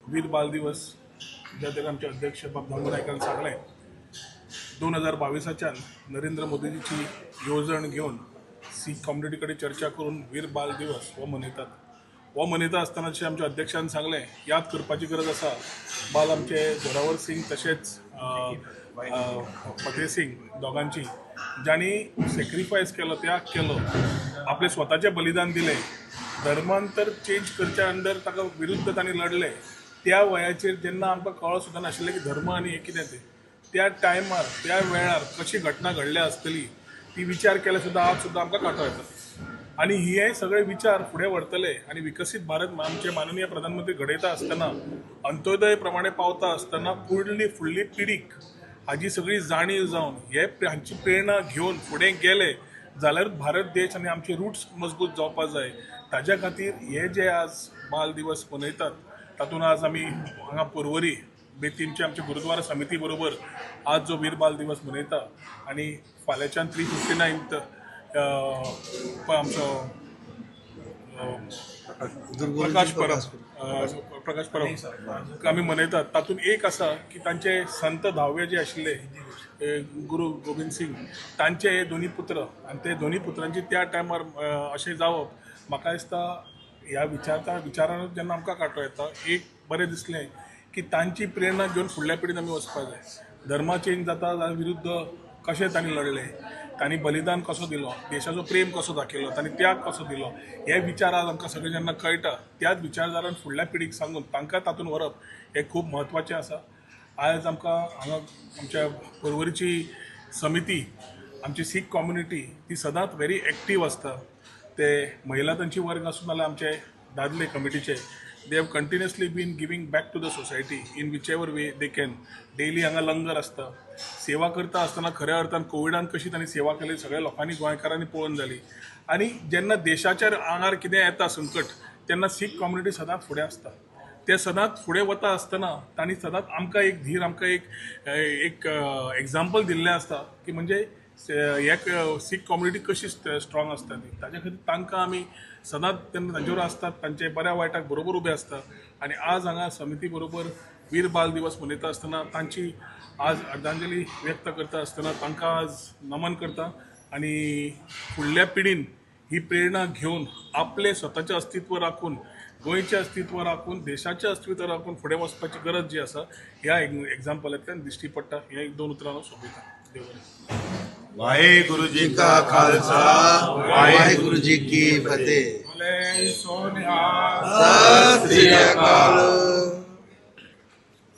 वीर बाल दिवस ज्या तरी आमचे अध्यक्ष बाब धांगू नायकान सांगलें 2022 नरेंद्र मोदीची येवजण घेऊन सीख कम्युनिटी कडेन चर्चा करून वीर बाल दिवस हो मनयतात. हो मनयता आसतना जशें आमच्या अध्यक्षान सांगलें याद करपाची गरज आसा बाल आमचे जोरावर सिंग तशेंच फतेह सिंग दोगांची ज्यांनी सॅक्रिफायस केलो, त्याग केलो, आपले स्वताचे बलिदान दिले, धर्मांतर चेंज करच्या अंडर ताका विरुद्ध तांणी लढले. त्या वयाचेर जेन्ना आमकां कळो सुद्दां नाशिल्लें की धर्म आनी हें कितें तें, त्या टायमार त्या वेळार कशी घटना घडल्या आसतली ती विचार केल्यार सुद्दां आज सुद्दां आमकां कांटो येता. आनी हे सगळे विचार फुडें व्हरतले आनी विकसीत भारत आमचे माननीय प्रधानमंत्री घडयता आसतना अंत्योदय प्रमाणे पावता आसतना फुडली पिढीक हाजी सगळी जाणीव जावन हांची प्रेरणा घेवन फुडें गेले जाल्यार भारत देश आनी आमचे रूट्स मजबूत जावपाक जाय. ताज्या खातीर हे जे आज बाल दिवस मनयतात तातूंत आज आमी हांगा पर्वरी बेतीमचे आमचे गुरुद्वारा समिती बरोबर आज जो वीर बाल दिवस मनयता आनी फाल्यांच्यान 359th आमचो प्रकाश परब आमी मनयतात. तातूंत एक आसा की तांचे संत 10वे जे आशिल्ले गुरू गोविंद सिंग तांचे हे दोनी पुत्र आनी ते दोनी पुत्रांची त्या टायमार अशें जावप म्हाका दिसता ह्या विचारान जेन्ना आमकां कांटो येता एक बरें दिसलें की तांची प्रेरणा घेवन फुडल्या पिढीन आमी वचपाक जाय. धर्मा चेंज जाता जाल्या विरुद्ध कशें तांणी लढले, तांणी बलिदान कसो दिलो, देशाचो प्रेम कसो दाखयलो, तांणी त्याग कसो दिलो, हे विचार आज आमकां सगळें जेन्ना कळटा त्याच विचारधारान फुडल्या पिढीक सांगून तांकां तातूंत व्हरप हें खूब म्हत्वाचें आसा. आयज आमकां हांगा आमच्या पर्वरीची समिती आमची सीख कम्युनिटी ती सदांच व्हेरी एक्टीव आसता. ते महिला तांची वर्ग आसूं नाल्यार आमचे दादले कमिटीचे they have continuously been giving back to the society in which ever way they can. Daily हांगा लंगर आसता. सेवा करता आसतना खऱ्या अर्थान कोविडान कशी तांणी सेवा केली सगळ्या लोकांनी गोंयकारांनी पळोवन जाली. आनी जेन्ना देशाच्या आंगार कितें येता संकट तेन्ना सीख कम्युनिटी सदांच फुडें आसता. ते सदांच फुडें वता आसतना तांणी सदांच आमकां एक धीर आमकां एक एग्जाम्पल दिल्लें आसता की म्हणजे एक सीख कम्युनिटी कशी स्ट्रॉंग आसता ती. ताज्या खातीर तांकां आमी सदांच तेन्ना तांचे बरोबर आसतात, तांचे बऱ्या वायटाक बरोबर उबे आसता. आनी आज हांगा समिती बरोबर वीर बाल दिवस मनयता आसतना तांची आज आदरांजली व्यक्त करता आसतना तांकां आज नमन करता आनी फुडल्या पिढीन ही प्रेरणा घेवन आपले स्वताचें अस्तित्व राखून, गोंयचें अस्तित्व राखून, देशाचें अस्तित्व राखून फुडें वचपाची गरज जी आसा ह्या एग्जाम्पलांतल्यान दिश्टी पडटा. हे एक दोन उतरां हांव सोंपयतां. देव बरें. वाहेगुरु जी का खालसा वाहेगुरु जी की फतेह. सोनिया सत श्री अकाल.